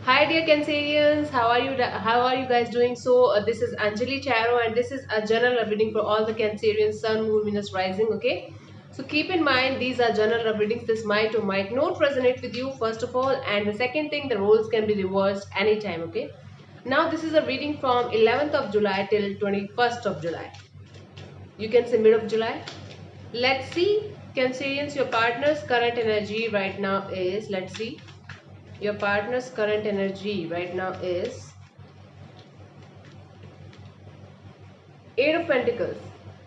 Hi dear Cancerians, how are you? How are you guys doing? This is Anjali Charo, and this is a general reading for all the Cancerians, Sun, Moon, Venus, Rising. Okay, so keep in mind these are general readings. This might or might not resonate with you. First of all, and the second thing, the roles can be reversed anytime. Okay, now this is a reading from 11th of July till 21st of July. You can say mid of July. Let's see, Cancerians, your partner's current energy right now is. Let's see. Your partner's current energy right now is Eight of Pentacles.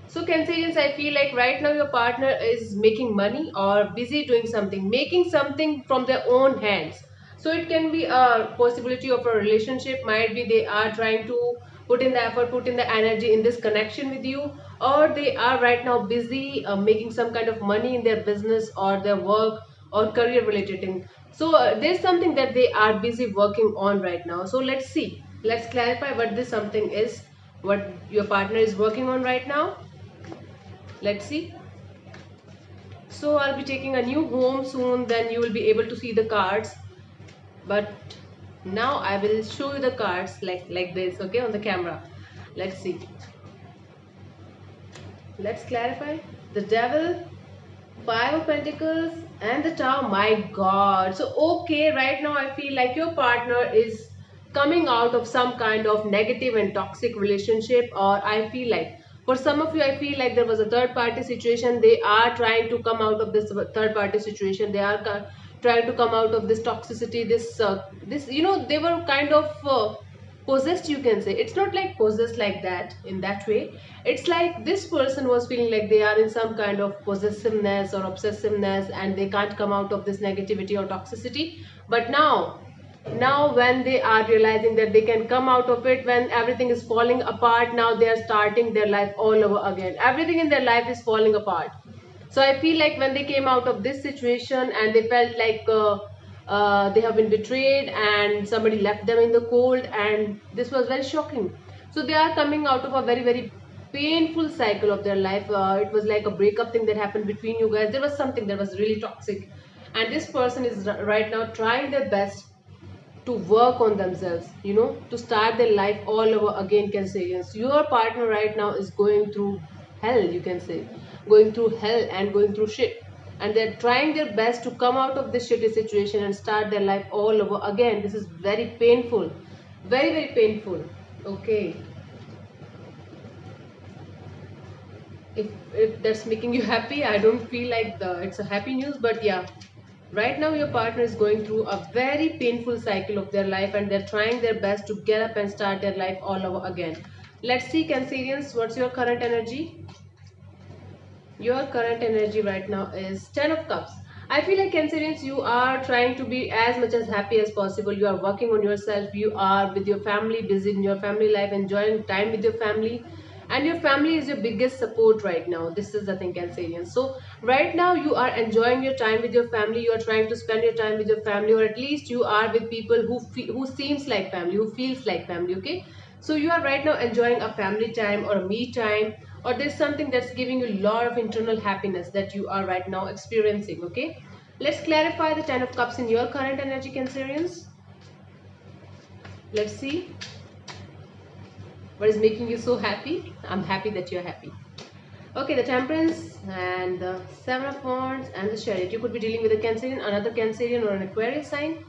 So Cancerians, I feel like right now your partner is making money or busy doing something, making something from their own hands. So it can be a possibility of a relationship, might be they are trying to put in the effort, put in the energy in this connection with you, or they are right now busy making some kind of money in their business or their work or career related thing. So there's something that they are busy working on right now. So let's see, let's clarify what this something is, what your partner is working on right now. Let's see. So I'll be taking a new home soon, then you will be able to see the cards. But now I will show you the cards like this, okay, on the camera. Let's see. Let's clarify. The Devil, Five of Pentacles, and the Tower. My God. So okay, right now I feel like your partner is coming out of some kind of negative and toxic relationship, or I feel like for some of you, I feel like there was a third party situation. They are trying to come out of this third party situation. They are trying to come out of this toxicity, this they were kind of possessed, you can say. It's not like possessed like that in that way. It's like this person was feeling like they are in some kind of possessiveness or obsessiveness, and they can't come out of this negativity or toxicity. But now when they are realizing that they can come out of it, when everything is falling apart, now they are starting their life all over again. Everything in their life is falling apart. So I feel like when they came out of this situation and they felt like they have been betrayed and somebody left them in the cold, and this was very shocking. So they are coming out of a very painful cycle of their life. It was like a breakup thing that happened between you guys. There was something that was really toxic, and this person is right now trying their best to work on themselves, to start their life all over again. Cancerians, your partner right now is going through hell, you can say, going through hell and going through shit, and they're trying their best to come out of this shitty situation and start their life all over again. This is very painful, very painful. Okay, if that's making you happy, I don't feel like it's a happy news, but yeah, right now your partner is going through a very painful cycle of their life, and they're trying their best to get up and start their life all over again. Let's see, Cancerians, what's your current energy. Your current energy right now is Ten of Cups. I feel like, Cancerians, you are trying to be as much as happy as possible. You are working on yourself. You are with your family, busy in your family life, enjoying time with your family. And your family is your biggest support right now. This is the thing, Cancerians. So right now you are enjoying your time with your family. You are trying to spend your time with your family, or at least you are with people who seems like family, who feels like family. Okay, so you are right now enjoying a family time or a me time, or there's something that's giving you a lot of internal happiness that you are right now experiencing. Okay, let's clarify the Ten of Cups in your current energy, Cancerians. Let's see what is making you so happy. I'm happy that you're happy. Okay, the Temperance and the Seven of Wands and the Chariot. You could be dealing with a Cancerian, another Cancerian, or an Aquarius sign.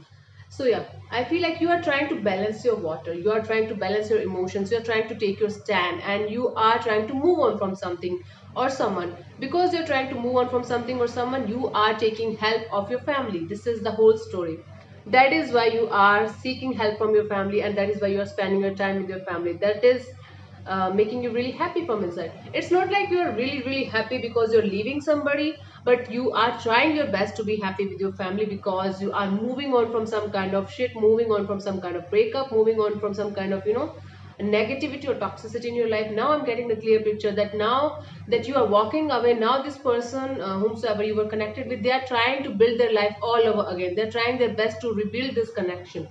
So yeah, I feel like you are trying to balance your water. You are trying to balance your emotions. You are trying to take your stand, and you are trying to move on from something or someone. Because you're trying to move on from something or someone, you are taking help of your family. This is the whole story. That is why you are seeking help from your family, and that is why you are spending your time with your family. That is making you really happy from inside. It's not like you're really happy because you're leaving somebody, but you are trying your best to be happy with your family because you are moving on from some kind of shit, moving on from some kind of breakup, moving on from some kind of negativity or toxicity in your life. Now I'm getting the clear picture that now that you are walking away, now this person, whomsoever you were connected with, they are trying to build their life all over again. They're trying their best to rebuild this connection.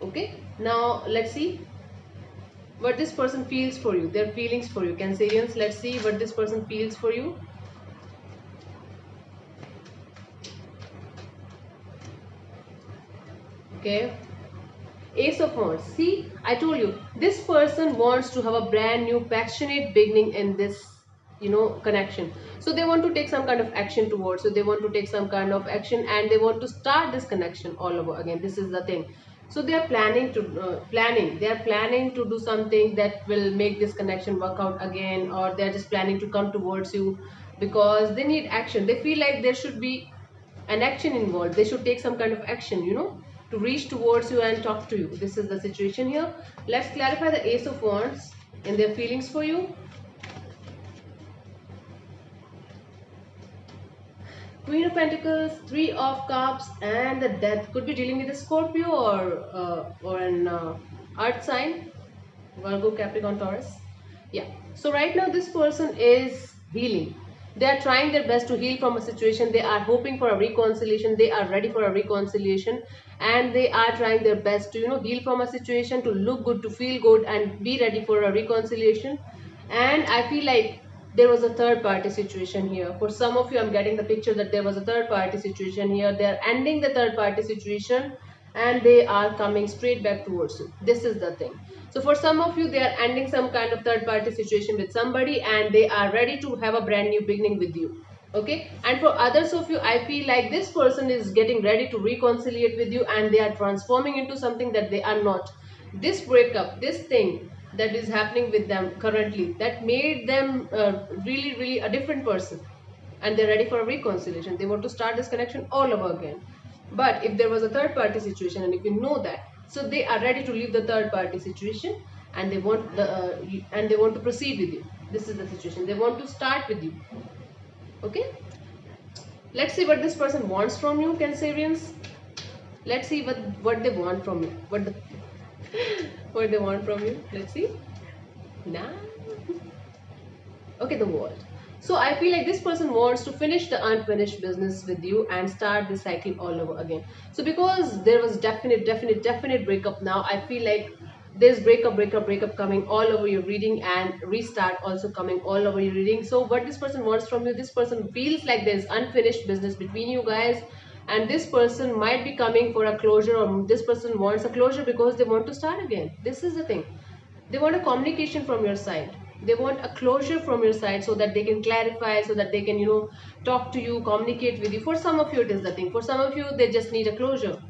Okay, now let's see what this person feels for you, their feelings for you, Cancerians. Let's see what this person feels for you. Okay, Ace of Wands. See, I told you, this person wants to have a brand new passionate beginning in this, connection. So they want to take some kind of action towards, so they want to take some kind of action, and they want to start this connection all over again. This is the thing. So they are planning to do something that will make this connection work out again, or they are just planning to come towards you because they need action. They feel like there should be an action involved. They should take some kind of action, to reach towards you and talk to you. This is the situation here. Let's clarify the Ace of Wands and their feelings for you. Queen of Pentacles, Three of Cups, and the Death. Could be dealing with a Scorpio or an Earth sign, Virgo, Capricorn, Taurus. Yeah. So right now this person is healing. They are trying their best to heal from a situation. They are hoping for a reconciliation. They are ready for a reconciliation, and they are trying their best to heal from a situation, to look good, to feel good, and be ready for a reconciliation. And I feel like there was a third party situation here. For some of you, I'm getting the picture that there was a third party situation here. They are ending the third party situation and they are coming straight back towards you. This is the thing. So for some of you, they are ending some kind of third party situation with somebody and they are ready to have a brand new beginning with you. Okay, and for others of you, I feel like this person is getting ready to reconciliate with you and they are transforming into something that they are not. This breakup, this thing that is happening with them currently, that made them really a different person, and they're ready for a reconciliation. They want to start this connection all over again. But if there was a third party situation, and if you know that, so they are ready to leave the third party situation, and they want to proceed with you. This is the situation. They want to start with you. Okay, let's see what this person wants from you, Cancerians. Let's see what they want from you. What they want from you. Let's see. Nah. Okay, the World. So I feel like this person wants to finish the unfinished business with you and start the cycle all over again. So because there was definite breakup, now I feel like there's breakup coming all over your reading, and restart also coming all over your reading. So what this person wants from you, this person feels like there's unfinished business between you guys, and this person might be coming for a closure, or this person wants a closure because they want to start again. This is the thing. They want a communication from your side. They want a closure from your side, so that they can clarify, so that they can talk to you, communicate with you. For some of you it is the thing. For some of you they just need a closure,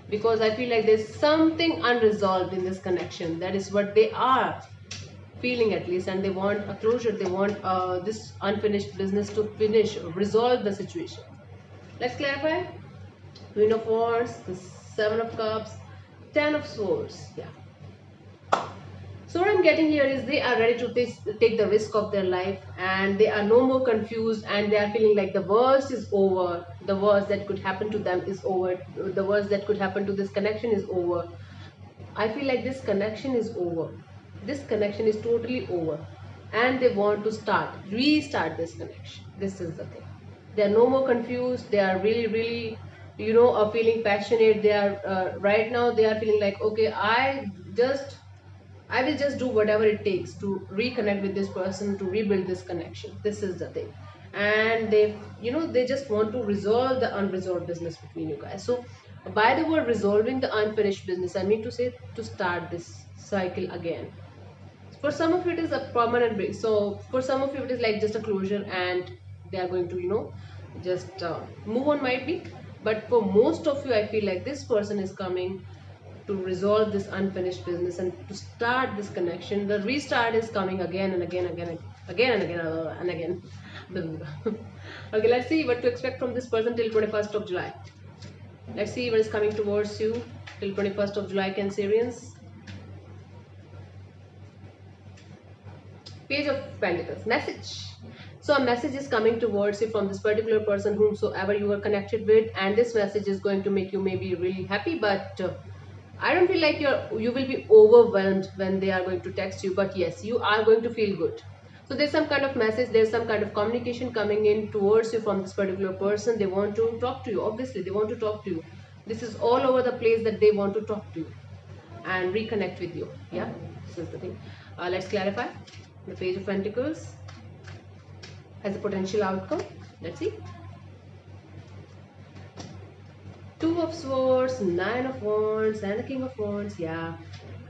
because I feel like there's something unresolved in this connection. That is what they are feeling, at least, and they want a closure. They want this unfinished business to finish, resolve the situation. Let's clarify. Queen of Wands, the Seven of Cups, Ten of Swords. Yeah. So what I'm getting here is they are ready to take the risk of their life, and they are no more confused, and they are feeling like the worst is over. The worst that could happen to them is over. The worst that could happen to this connection is over. I feel like this connection is over. This connection is totally over, and they want to restart this connection. This is the thing. They are no more confused. They are really, are feeling passionate. They are right now. They are feeling like, okay, I will just do whatever it takes to reconnect with this person, to rebuild this connection. This is the thing. And they just want to resolve the unresolved business between you guys. So by the word resolving the unfinished business, I mean to say to start this cycle again. For some of it is a permanent break. So for some of you it is like just a closure, and they are going to, just move on, might be. But for most of you, I feel like this person is coming to resolve this unfinished business and to start this connection. The restart is coming again and again and again. Okay, let's see what to expect from this person till 21st of July. Let's see what is coming towards you till 21st of July, Cancerians. Page of Pentacles. Message. So a message is coming towards you from this particular person, whomsoever you are connected with, and this message is going to make you maybe really happy, but I don't feel like you will be overwhelmed when they are going to text you, but yes, you are going to feel good. So there's some kind of message, there's some kind of communication coming in towards you from this particular person. They want to talk to you. Obviously, they want to talk to you. This is all over the place that they want to talk to you and reconnect with you. Yeah, this is the thing. Let's clarify. The Page of Pentacles has a potential outcome. Let's see. Two of Swords, Nine of Wands, and the King of Wands. Yeah.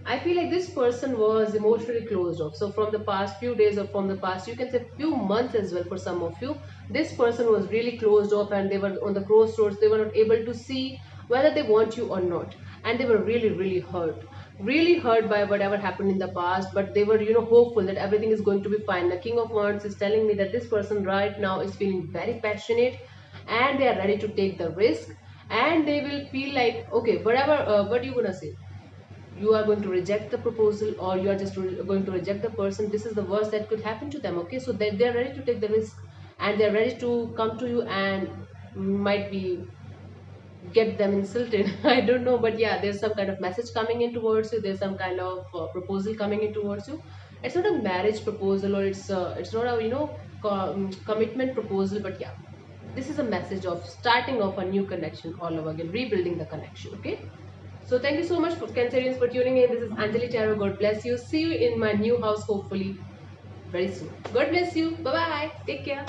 I feel like this person was emotionally closed off. So from the past few days or from the past, you can say few months as well for some of you, this person was really closed off and they were on the crossroads. They were not able to see whether they want you or not. And they were really, really hurt. Really hurt by whatever happened in the past, but they were, hopeful that everything is going to be fine. The King of Wands is telling me that this person right now is feeling very passionate and they are ready to take the risk, and they will feel like, okay, whatever, what are you gonna say, you are going to reject the proposal or you are just going to reject the person. This is the worst that could happen to them. Okay, so they are ready to take the risk and they are ready to come to you and might be get them insulted. I don't know, but yeah, there's some kind of message coming in towards you. There's some kind of proposal coming in towards you. It's not a marriage proposal, or it's not a commitment proposal, but yeah, this is a message of starting off a new connection all over again, rebuilding the connection. Okay, so thank you so much for Cancerians for tuning in. This is Anjali Tarot. God bless you. See you in my new house hopefully very soon. God bless you. Bye bye. Take care.